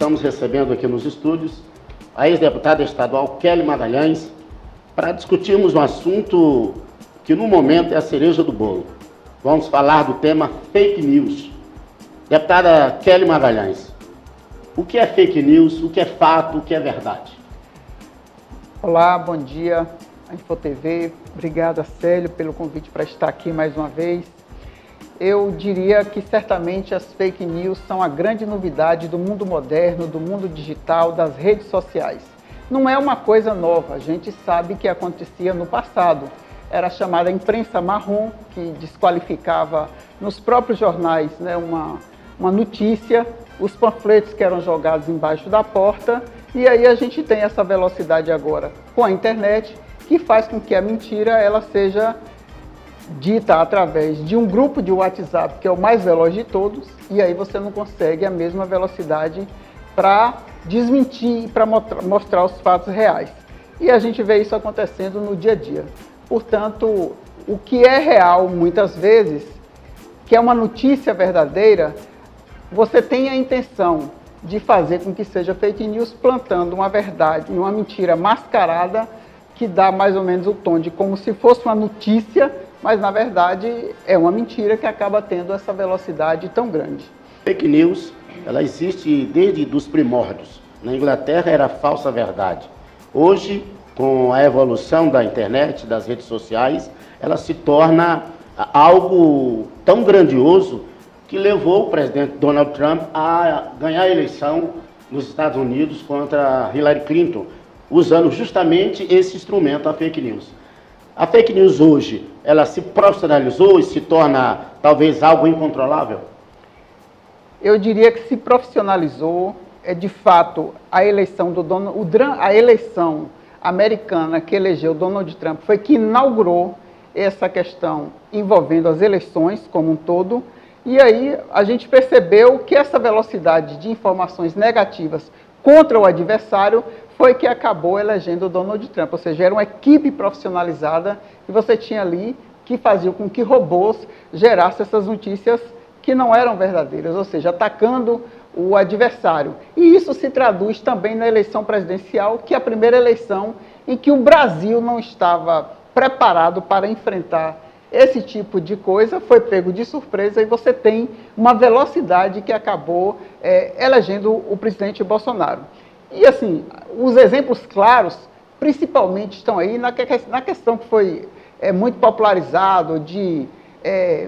estamos recebendo aqui nos estúdios a ex-deputada estadual Kelly Magalhães para discutirmos um assunto que no momento é a cereja do bolo. Vamos falar do tema fake news. Deputada Kelly Magalhães, o que é fake news, o que é fato, o que é verdade? Olá, bom dia, InfoTV. Obrigado, Célio, pelo convite para estar aqui mais uma vez. Eu diria que certamente as fake news são a grande novidade do mundo moderno, do mundo digital, das redes sociais. Não é uma coisa nova, a gente sabe que acontecia no passado. Era a chamada imprensa marrom, que desqualificava nos próprios jornais, né, uma notícia, os panfletos que eram jogados embaixo da porta, e aí a gente tem essa velocidade agora com a internet, que faz com que a mentira ela seja dita através de um grupo de WhatsApp, que é o mais veloz de todos, e aí você não consegue a mesma velocidade para desmentir e para mostrar os fatos reais. E a gente vê isso acontecendo no dia a dia. Portanto, o que é real muitas vezes, que é uma notícia verdadeira, você tem a intenção de fazer com que seja fake news, plantando uma verdade e uma mentira mascarada, que dá mais ou menos o tom de como se fosse uma notícia, mas na verdade é uma mentira que acaba tendo essa velocidade tão grande. Fake news, ela existe desde os primórdios. Na Inglaterra era falsa verdade. Hoje, com a evolução da internet, das redes sociais, ela se torna algo tão grandioso que levou o presidente Donald Trump a ganhar a eleição nos Estados Unidos contra Hillary Clinton, usando justamente esse instrumento, a fake news. A fake news hoje, ela se profissionalizou e se torna talvez algo incontrolável? Eu diria que se profissionalizou, de fato, a eleição a eleição americana que elegeu Donald Trump foi que inaugurou essa questão envolvendo as eleições como um todo, e aí a gente percebeu que essa velocidade de informações negativas contra o adversário foi que acabou elegendo o Donald Trump, ou seja, era uma equipe profissionalizada que você tinha ali que fazia com que robôs gerassem essas notícias que não eram verdadeiras, ou seja, atacando o adversário. E isso se traduz também na eleição presidencial, que é a primeira eleição em que o Brasil não estava preparado para enfrentar esse tipo de coisa, foi pego de surpresa e você tem uma velocidade que acabou elegendo o presidente Bolsonaro. E assim, os exemplos claros, principalmente, estão aí na questão que foi muito popularizado de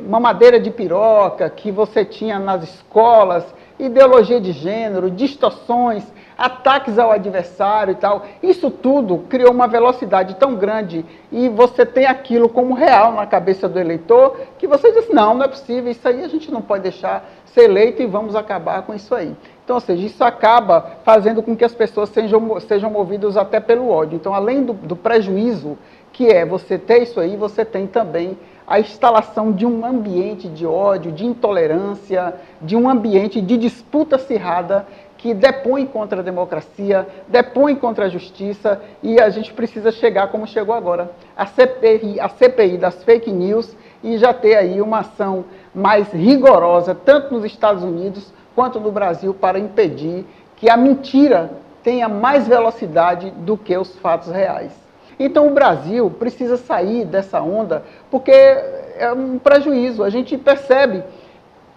mamadeira de piroca, que você tinha nas escolas, ideologia de gênero, distorções, ataques ao adversário e tal. Isso tudo criou uma velocidade tão grande e você tem aquilo como real na cabeça do eleitor, que você diz, não é possível, isso aí a gente não pode deixar ser eleito e vamos acabar com isso aí. Então, ou seja, isso acaba fazendo com que as pessoas sejam movidas até pelo ódio. Então, além do prejuízo que é você ter isso aí, você tem também a instalação de um ambiente de ódio, de intolerância, de um ambiente de disputa acirrada que depõe contra a democracia, depõe contra a justiça, e a gente precisa chegar como chegou agora, a CPI das fake news, e já ter aí uma ação mais rigorosa, tanto nos Estados Unidos quanto no Brasil, para impedir que a mentira tenha mais velocidade do que os fatos reais. Então o Brasil precisa sair dessa onda, porque é um prejuízo. A gente percebe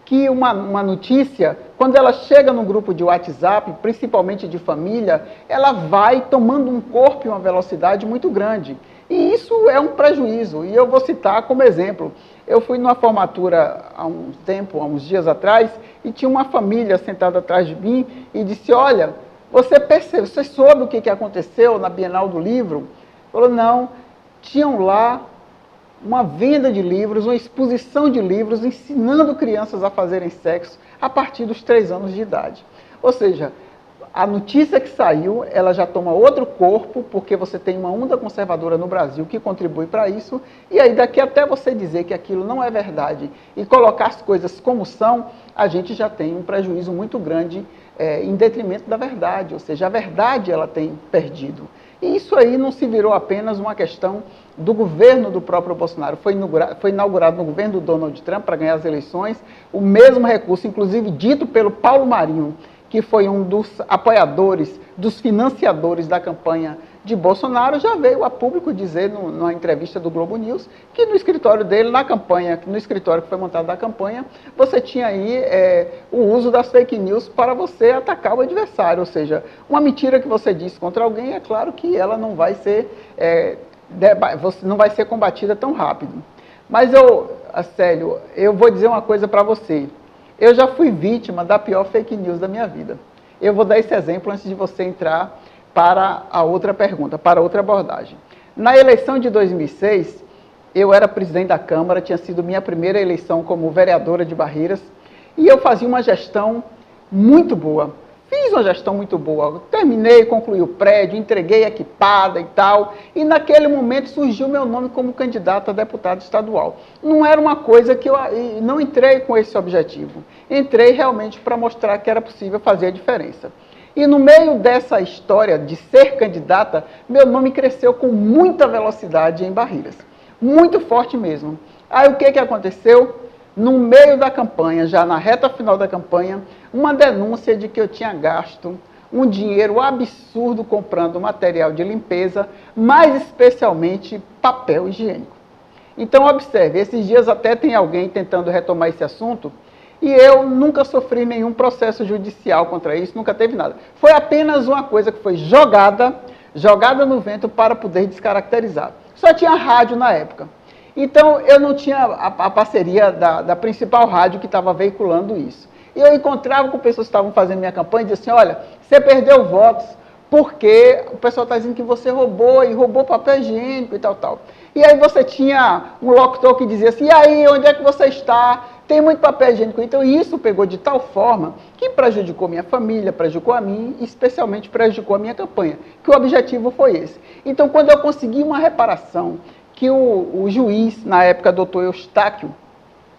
que uma notícia, quando ela chega num grupo de WhatsApp, principalmente de família, ela vai tomando um corpo e uma velocidade muito grande. E isso é um prejuízo. E eu vou citar como exemplo. Eu fui numa formatura há uns dias atrás, e tinha uma família sentada atrás de mim e disse, olha, você soube o que aconteceu na Bienal do Livro? Falou, não, tinham lá uma venda de livros, uma exposição de livros, ensinando crianças a fazerem sexo a partir dos 3 anos de idade. Ou seja, a notícia que saiu, ela já toma outro corpo, porque você tem uma onda conservadora no Brasil que contribui para isso, e aí daqui até você dizer que aquilo não é verdade e colocar as coisas como são, a gente já tem um prejuízo muito grande em detrimento da verdade, ou seja, a verdade ela tem perdido. E isso aí não se virou apenas uma questão do governo do próprio Bolsonaro. Foi inaugurado no governo do Donald Trump para ganhar as eleições, o mesmo recurso, inclusive dito pelo Paulo Marinho, que foi um dos apoiadores, dos financiadores da campanha de Bolsonaro, já veio a público dizer, numa entrevista do Globo News, que no escritório dele, na campanha, no escritório que foi montado da campanha, você tinha aí o uso das fake news para você atacar o adversário, ou seja, uma mentira que você disse contra alguém, é claro que ela não vai ser, não vai ser combatida tão rápido. Mas Célio, eu vou dizer uma coisa para você. Eu já fui vítima da pior fake news da minha vida. Eu vou dar esse exemplo antes de você entrar para a outra pergunta, para a outra abordagem. Na eleição de 2006, eu era presidente da Câmara, tinha sido minha primeira eleição como vereadora de Barreiras, e eu fazia uma gestão muito boa. Fiz uma gestão muito boa, terminei, concluí o prédio, entreguei equipada e tal, e naquele momento surgiu meu nome como candidato a deputado estadual. Não era uma coisa que eu não entrei com esse objetivo, entrei realmente para mostrar que era possível fazer a diferença. E no meio dessa história de ser candidata, meu nome cresceu com muita velocidade em Barreiras, muito forte mesmo. Aí o que aconteceu? No meio da campanha, já na reta final da campanha, uma denúncia de que eu tinha gasto um dinheiro absurdo comprando material de limpeza, mais especialmente papel higiênico. Então, observe, esses dias até tem alguém tentando retomar esse assunto, e eu nunca sofri nenhum processo judicial contra isso, nunca teve nada. Foi apenas uma coisa que foi jogada no vento para poder descaracterizar. Só tinha rádio na época. Então, eu não tinha a parceria da principal rádio que estava veiculando isso. E eu encontrava com pessoas que estavam fazendo minha campanha e diziam assim, olha, você perdeu votos porque o pessoal está dizendo que você roubou, e roubou papel higiênico e tal, tal. E aí você tinha um locutor que dizia assim, e aí, onde é que você está? Tem muito papel higiênico. Então, isso pegou de tal forma que prejudicou minha família, prejudicou a mim, e especialmente prejudicou a minha campanha, que o objetivo foi esse. Então, quando eu consegui uma reparação, que o juiz, na época, doutor Eustáquio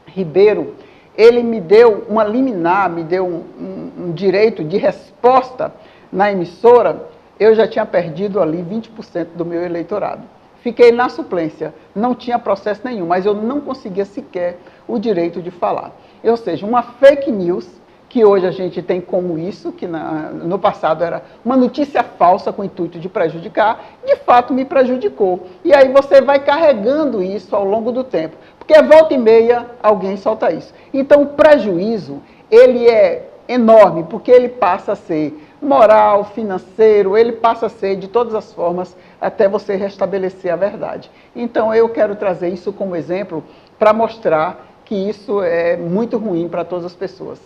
Ribeiro, ele me deu uma liminar, me deu um direito de resposta na emissora, eu já tinha perdido ali 20% do meu eleitorado. Fiquei na suplência, não tinha processo nenhum, mas eu não conseguia sequer o direito de falar. Ou seja, uma fake news, que hoje a gente tem como isso, que no passado era uma notícia falsa com o intuito de prejudicar, de fato me prejudicou. E aí você vai carregando isso ao longo do tempo, porque volta e meia alguém solta isso. Então o prejuízo, ele é enorme, porque ele passa a ser moral, financeiro, ele passa a ser de todas as formas até você restabelecer a verdade. Então eu quero trazer isso como exemplo para mostrar que isso é muito ruim para todas as pessoas.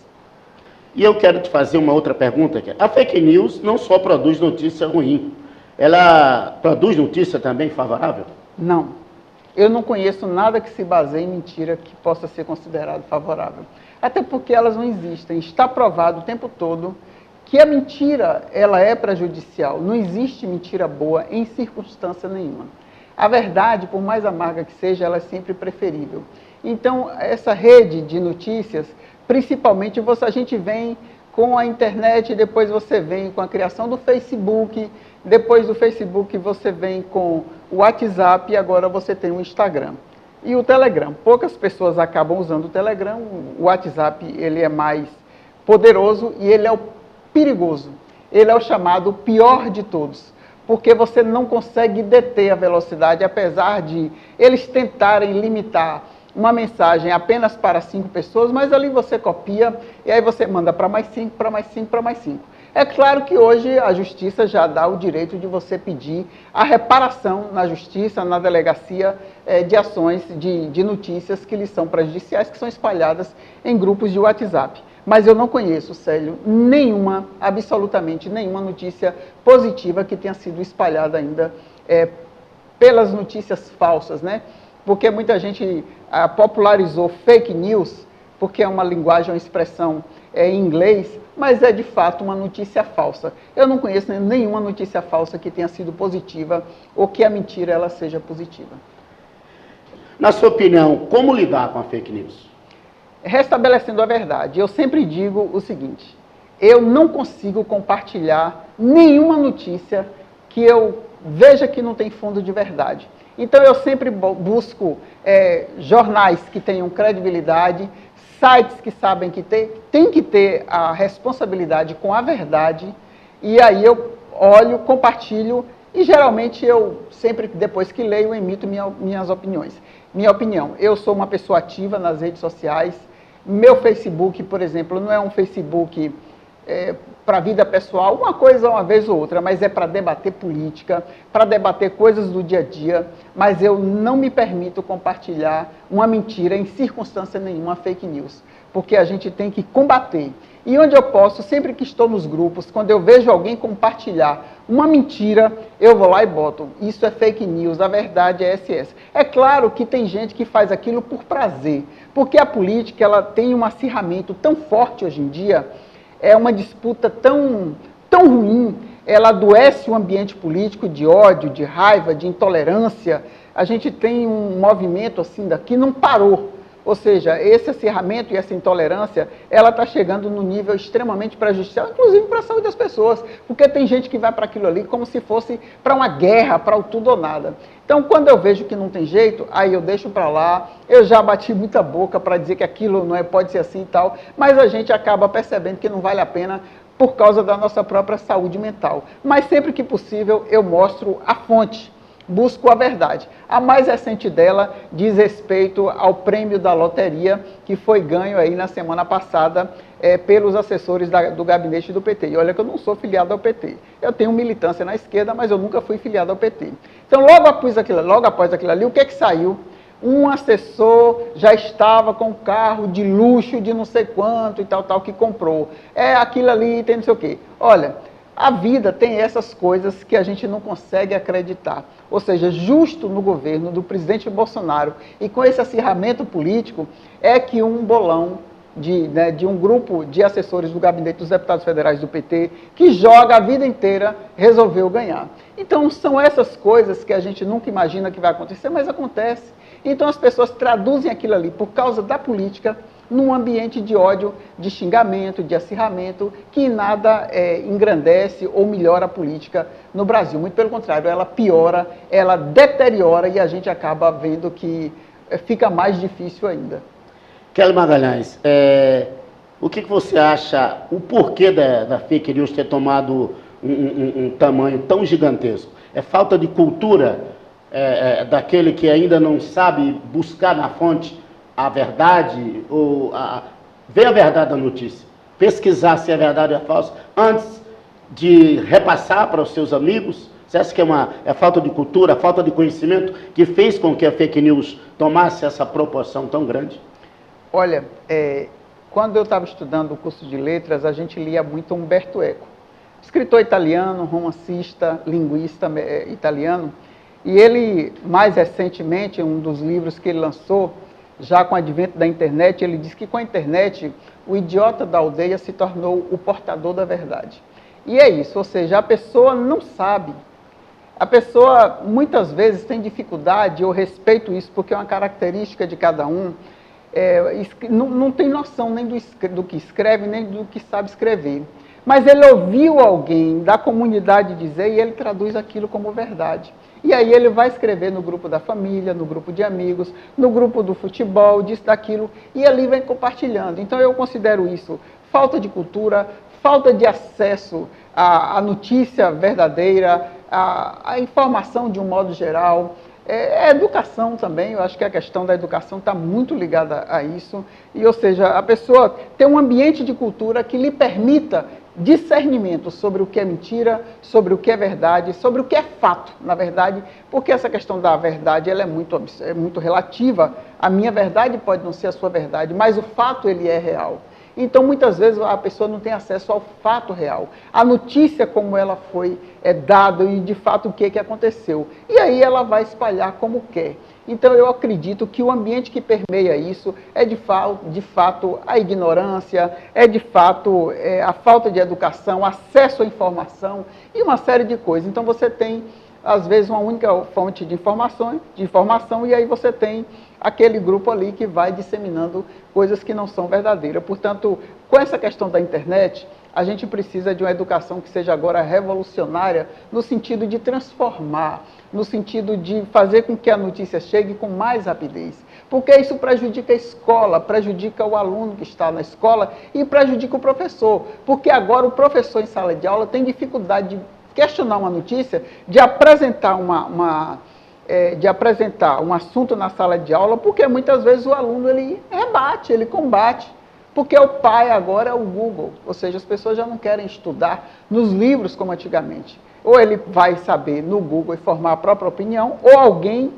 E eu quero te fazer uma outra pergunta aqui. A fake news não só produz notícia ruim, ela produz notícia também favorável? Não. Eu não conheço nada que se baseie em mentira que possa ser considerado favorável. Até porque elas não existem. Está provado o tempo todo que a mentira, ela é prejudicial. Não existe mentira boa em circunstância nenhuma. A verdade, por mais amarga que seja, ela é sempre preferível. Então, essa rede de notícias, principalmente a gente vem com a internet, depois você vem com a criação do Facebook, depois do Facebook você vem com o WhatsApp e agora você tem o Instagram. E o Telegram. Poucas pessoas acabam usando o Telegram, o WhatsApp ele é mais poderoso e ele é o perigoso. Ele é o chamado pior de todos, porque você não consegue deter a velocidade, apesar de eles tentarem limitar uma mensagem apenas para 5 pessoas, mas ali você copia e aí você manda para mais 5, para mais 5, para mais 5. É claro que hoje a justiça já dá o direito de você pedir a reparação na justiça, na delegacia, de ações de notícias que lhes são prejudiciais, que são espalhadas em grupos de WhatsApp. Mas eu não conheço, Célio, nenhuma, absolutamente nenhuma notícia positiva que tenha sido espalhada ainda pelas notícias falsas, né? Porque muita gente popularizou fake news, porque é uma linguagem, uma expressão em inglês, mas é de fato uma notícia falsa. Eu não conheço nenhuma notícia falsa que tenha sido positiva ou que a mentira ela seja positiva. Na sua opinião, como lidar com a fake news? Restabelecendo a verdade. Eu sempre digo o seguinte, eu não consigo compartilhar nenhuma notícia que eu veja que não tem fundo de verdade. Então eu sempre busco jornais que tenham credibilidade, sites que sabem que tem que ter a responsabilidade com a verdade, e aí eu olho, compartilho, e geralmente eu, sempre depois que leio, emito minhas opiniões. Minha opinião, eu sou uma pessoa ativa nas redes sociais, meu Facebook, por exemplo, não é um Facebook para a vida pessoal, uma coisa uma vez ou outra, mas é para debater política, para debater coisas do dia a dia, mas eu não me permito compartilhar uma mentira em circunstância nenhuma, fake news, porque a gente tem que combater. E onde eu posso, sempre que estou nos grupos, quando eu vejo alguém compartilhar uma mentira, eu vou lá e boto. Isso é fake news, a verdade é SS. É claro que tem gente que faz aquilo por prazer, porque a política ela tem um acirramento tão forte hoje em dia, é uma disputa tão ruim, ela adoece o ambiente político de ódio, de raiva, de intolerância. A gente tem um movimento assim que não parou. Ou seja, esse acirramento e essa intolerância, ela está chegando num nível extremamente prejudicial, inclusive para a saúde das pessoas, porque tem gente que vai para aquilo ali como se fosse para uma guerra, para o tudo ou nada. Então, quando eu vejo que não tem jeito, aí eu deixo para lá, eu já bati muita boca para dizer que aquilo não pode ser assim e tal, mas a gente acaba percebendo que não vale a pena por causa da nossa própria saúde mental. Mas sempre que possível, eu mostro a fonte. Busco a verdade. A mais recente dela diz respeito ao prêmio da loteria que foi ganho aí na semana passada pelos assessores do gabinete do PT. E olha que eu não sou filiado ao PT. Eu tenho militância na esquerda, mas eu nunca fui filiado ao PT. Então, logo após aquilo ali, o que é que saiu? Um assessor já estava com um carro de luxo de não sei quanto e tal, que comprou. É aquilo ali, tem não sei o quê. Olha, a vida tem essas coisas que a gente não consegue acreditar. Ou seja, justo no governo do presidente Bolsonaro e com esse acirramento político, é que um bolão de um grupo de assessores do gabinete dos deputados federais do PT, que joga a vida inteira, resolveu ganhar. Então, são essas coisas que a gente nunca imagina que vai acontecer, mas acontece. Então, as pessoas traduzem aquilo ali, por causa da política, num ambiente de ódio, de xingamento, de acirramento, que nada engrandece ou melhora a política no Brasil. Muito pelo contrário, ela piora, ela deteriora e a gente acaba vendo que fica mais difícil ainda. Kelly Magalhães, o que você acha, o porquê da fake news ter tomado um tamanho tão gigantesco? É falta de cultura daquele que ainda não sabe buscar na fonte a verdade, ou ver a verdade da notícia, pesquisar se é verdade ou é falso, antes de repassar para os seus amigos? Você acha que é falta de cultura, falta de conhecimento que fez com que a fake news tomasse essa proporção tão grande? Olha, quando eu estava estudando o curso de letras, a gente lia muito Umberto Eco, escritor italiano, romancista, linguista italiano, e ele, mais recentemente, um dos livros que ele lançou, já com o advento da internet, ele diz que com a internet, o idiota da aldeia se tornou o portador da verdade. E é isso, ou seja, a pessoa não sabe. A pessoa, muitas vezes, tem dificuldade, eu respeito isso, porque é uma característica de cada um, não tem noção nem do que escreve, nem do que sabe escrever. Mas ele ouviu alguém da comunidade dizer e ele traduz aquilo como verdade. E aí ele vai escrever no grupo da família, no grupo de amigos, no grupo do futebol, disso, daquilo, e ali vem compartilhando. Então eu considero isso falta de cultura, falta de acesso à notícia verdadeira, à informação de um modo geral. Educação também, eu acho que a questão da educação está muito ligada a isso. E, ou seja, a pessoa tem um ambiente de cultura que lhe permita discernimento sobre o que é mentira, sobre o que é verdade, sobre o que é fato, na verdade, porque essa questão da verdade ela é muito relativa. A minha verdade pode não ser a sua verdade, mas o fato ele é real. Então, muitas vezes, a pessoa não tem acesso ao fato real, a notícia como ela foi dada e, de fato, o que aconteceu. E aí ela vai espalhar como quer. Então, eu acredito que o ambiente que permeia isso é, de fato, a ignorância, de fato, a falta de educação, acesso à informação e uma série de coisas. Então, você tem às vezes, uma única fonte de informação, e aí você tem aquele grupo ali que vai disseminando coisas que não são verdadeiras. Portanto, com essa questão da internet, a gente precisa de uma educação que seja agora revolucionária, no sentido de transformar, no sentido de fazer com que a notícia chegue com mais rapidez. Porque isso prejudica a escola, prejudica o aluno que está na escola e prejudica o professor. Porque agora o professor em sala de aula tem dificuldade de questionar uma notícia, de apresentar um assunto na sala de aula, porque muitas vezes o aluno ele rebate, ele combate. Porque o pai agora é o Google, ou seja, as pessoas já não querem estudar nos livros como antigamente. Ou ele vai saber no Google e formar a própria opinião, ou alguém,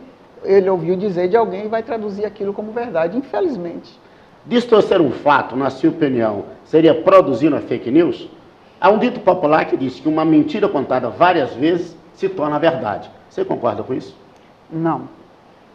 ele ouviu dizer de alguém e vai traduzir aquilo como verdade, infelizmente. Distorcer um fato, na sua opinião, seria produzir uma fake news? Há um dito popular que diz que uma mentira contada várias vezes se torna verdade. Você concorda com isso? Não.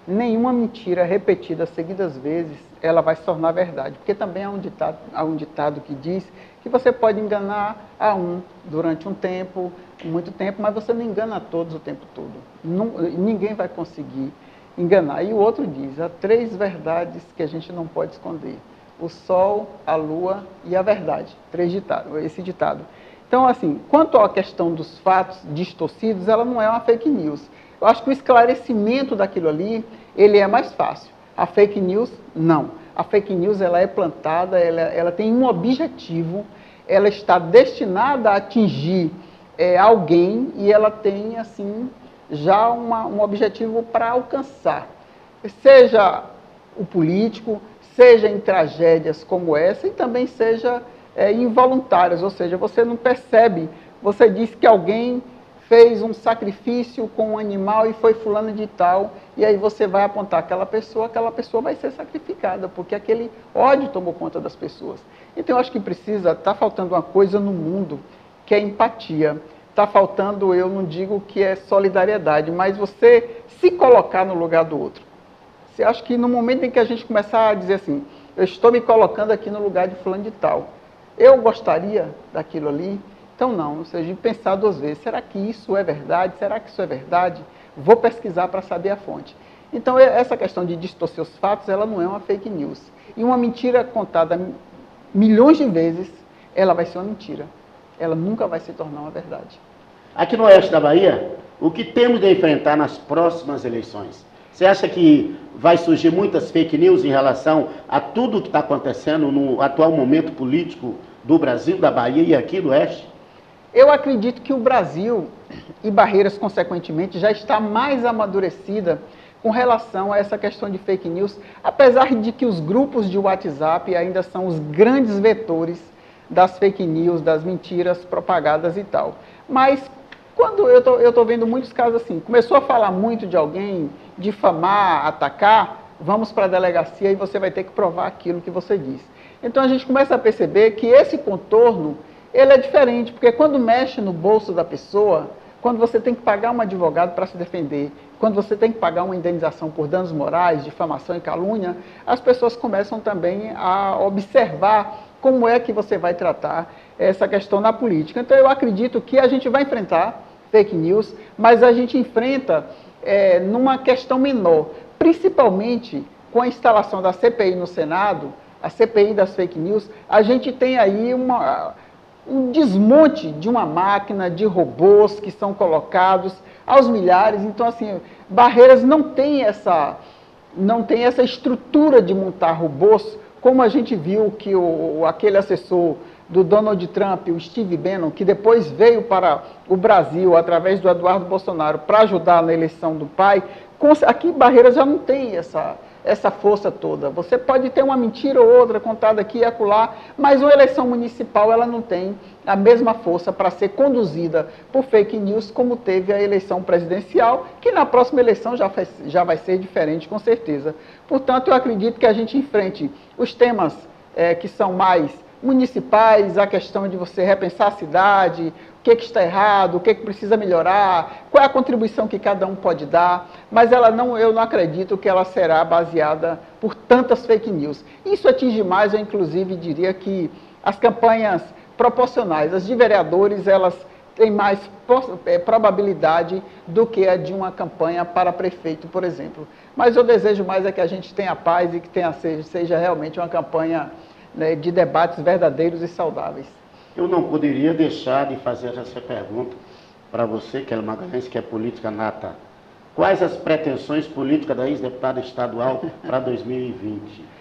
Nenhuma mentira repetida seguidas vezes, ela vai se tornar verdade. Porque também há um ditado que diz que você pode enganar a um durante um tempo, muito tempo, mas você não engana a todos o tempo todo. Ninguém vai conseguir enganar. E o outro diz, há 3 verdades que a gente não pode esconder. O sol, a lua e a verdade. 3 ditados, esse ditado. Então, assim, quanto à questão dos fatos distorcidos, ela não é uma fake news. Eu acho que o esclarecimento daquilo ali, ele é mais fácil. A fake news, não. A fake news, ela é plantada, ela tem um objetivo, ela está destinada a atingir alguém e ela tem, assim, já um objetivo para alcançar. Seja o político, seja em tragédias como essa e também seja involuntárias, ou seja, você não percebe, você diz que alguém fez um sacrifício com um animal e foi fulano de tal, e aí você vai apontar aquela pessoa vai ser sacrificada, porque aquele ódio tomou conta das pessoas. Então eu acho que está faltando uma coisa no mundo, que é empatia. Está faltando, eu não digo que é solidariedade, mas você se colocar no lugar do outro. Você acha que no momento em que a gente começar a dizer assim, eu estou me colocando aqui no lugar de fulano de tal, eu gostaria daquilo ali? Então não, ou seja, pensar 2 vezes, será que isso é verdade? Será que isso é verdade? Vou pesquisar para saber a fonte. Então essa questão de distorcer os fatos, ela não é uma fake news. E uma mentira contada milhões de vezes, ela vai ser uma mentira. Ela nunca vai se tornar uma verdade. Aqui no oeste da Bahia, o que temos de enfrentar nas próximas eleições? Você acha que vai surgir muitas fake news em relação a tudo que está acontecendo no atual momento político do Brasil, da Bahia e aqui do oeste? Eu acredito que o Brasil, e Barreiras consequentemente, já está mais amadurecida com relação a essa questão de fake news, apesar de que os grupos de WhatsApp ainda são os grandes vetores das fake news, das mentiras propagadas e tal. Mas quando eu estou vendo muitos casos assim, começou a falar muito de alguém, difamar, atacar, vamos para a delegacia e você vai ter que provar aquilo que você diz. Então a gente começa a perceber que esse contorno, ele é diferente, porque quando mexe no bolso da pessoa, quando você tem que pagar um advogado para se defender, quando você tem que pagar uma indenização por danos morais, difamação e calúnia, as pessoas começam também a observar como é que você vai tratar essa questão na política. Então eu acredito que a gente vai enfrentar fake news, mas a gente enfrenta numa questão menor, principalmente com a instalação da CPI no Senado, a CPI das fake news, a gente tem aí um desmonte de uma máquina, de robôs que são colocados aos milhares. Então, assim, Barreiras não tem essa estrutura de montar robôs, como a gente viu que aquele assessor do Donald Trump, o Steve Bannon, que depois veio para o Brasil através do Eduardo Bolsonaro para ajudar na eleição do pai, aqui Barreiras já não tem essa força toda. Você pode ter uma mentira ou outra contada aqui e acolá, mas uma eleição municipal ela não tem a mesma força para ser conduzida por fake news como teve a eleição presidencial, que na próxima eleição já vai ser diferente, com certeza. Portanto, eu acredito que a gente enfrente os temas que são mais municipais, a questão de você repensar a cidade, o que está errado, o que precisa melhorar, qual é a contribuição que cada um pode dar, mas eu não acredito que ela será baseada por tantas fake news. Isso atinge mais, eu inclusive diria que as campanhas proporcionais, as de vereadores, elas tem mais probabilidade do que a de uma campanha para prefeito, por exemplo. Mas eu desejo mais é que a gente tenha paz e que seja realmente uma campanha, né, de debates verdadeiros e saudáveis. Eu não poderia deixar de fazer essa pergunta para você, Kelly Magalhães, que é política nata. Quais as pretensões políticas da ex-deputada estadual para 2020?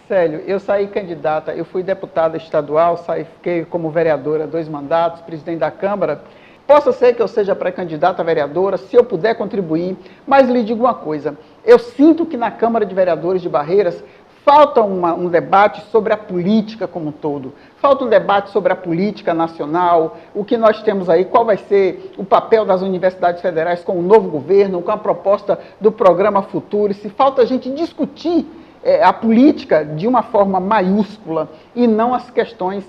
Célio, eu saí candidata, eu fui deputada estadual, fiquei como vereadora 2 mandatos, presidente da Câmara. Possa ser que eu seja pré-candidata a vereadora, se eu puder contribuir, mas lhe digo uma coisa, eu sinto que na Câmara de Vereadores de Barreiras falta um debate sobre a política como um todo, falta um debate sobre a política nacional, o que nós temos aí, qual vai ser o papel das universidades federais com o novo governo, com a proposta do programa Futuro, se falta a gente discutir a política de uma forma maiúscula e não as questões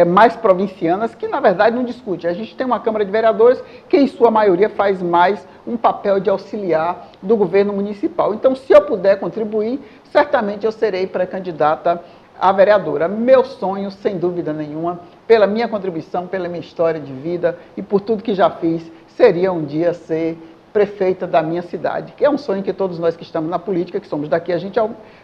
mais provincianas, que na verdade não discute. A gente tem uma Câmara de Vereadores que em sua maioria faz mais um papel de auxiliar do governo municipal. Então, se eu puder contribuir, certamente eu serei pré-candidata a vereadora. Meu sonho, sem dúvida nenhuma, pela minha contribuição, pela minha história de vida e por tudo que já fiz, seria um dia ser prefeita da minha cidade, que é um sonho que todos nós que estamos na política, que somos daqui, a gente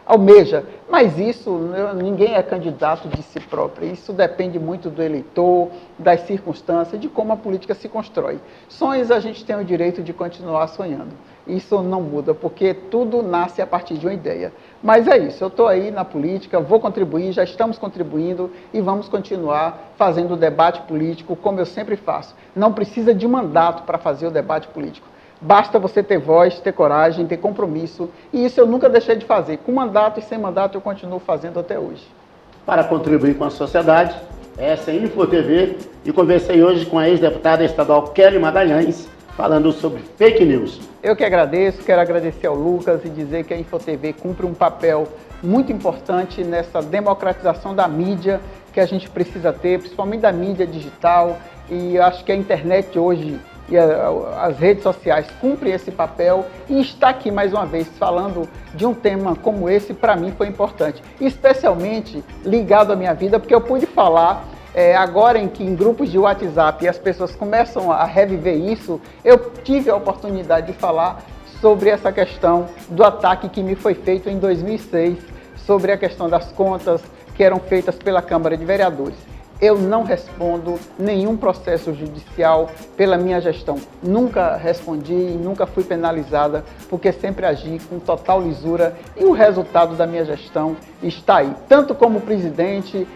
almeja. Mas isso, ninguém é candidato de si próprio. Isso depende muito do eleitor, das circunstâncias, de como a política se constrói. Sonhos a gente tem o direito de continuar sonhando. Isso não muda, porque tudo nasce a partir de uma ideia. Mas é isso, eu estou aí na política, vou contribuir, já estamos contribuindo e vamos continuar fazendo o debate político como eu sempre faço. Não precisa de mandato para fazer o debate político. Basta você ter voz, ter coragem, ter compromisso. E isso eu nunca deixei de fazer. Com mandato e sem mandato eu continuo fazendo até hoje. Para contribuir com a sociedade, essa é a InfoTV e conversei hoje com a ex-deputada estadual Kelly Magalhães, falando sobre fake news. Eu que agradeço, quero agradecer ao Lucas e dizer que a InfoTV cumpre um papel muito importante nessa democratização da mídia que a gente precisa ter, principalmente da mídia digital. E acho que a internet hoje e as redes sociais cumprem esse papel, e estar aqui mais uma vez falando de um tema como esse, para mim foi importante, especialmente ligado à minha vida, porque eu pude falar agora em grupos de WhatsApp e as pessoas começam a reviver isso, eu tive a oportunidade de falar sobre essa questão do ataque que me foi feito em 2006, sobre a questão das contas que eram feitas pela Câmara de Vereadores. Eu não respondo nenhum processo judicial pela minha gestão. Nunca respondi, nunca fui penalizada, porque sempre agi com total lisura e o resultado da minha gestão está aí. Tanto como presidente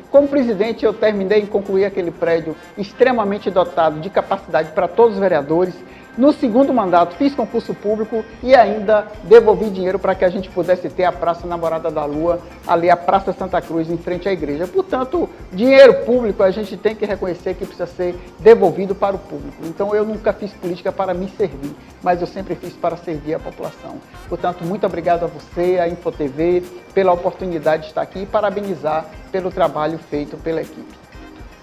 eu terminei e concluí aquele prédio extremamente dotado de capacidade para todos os vereadores. No segundo mandato, fiz concurso público e ainda devolvi dinheiro para que a gente pudesse ter a Praça Namorada da Lua, ali a Praça Santa Cruz, em frente à igreja. Portanto, dinheiro público a gente tem que reconhecer que precisa ser devolvido para o público. Então, eu nunca fiz política para me servir, mas eu sempre fiz para servir a população. Portanto, muito obrigado a você, a InfoTV, pela oportunidade de estar aqui e parabenizar pelo trabalho feito pela equipe.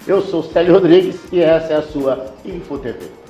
Eu sou Célio Rodrigues e essa é a sua InfoTV.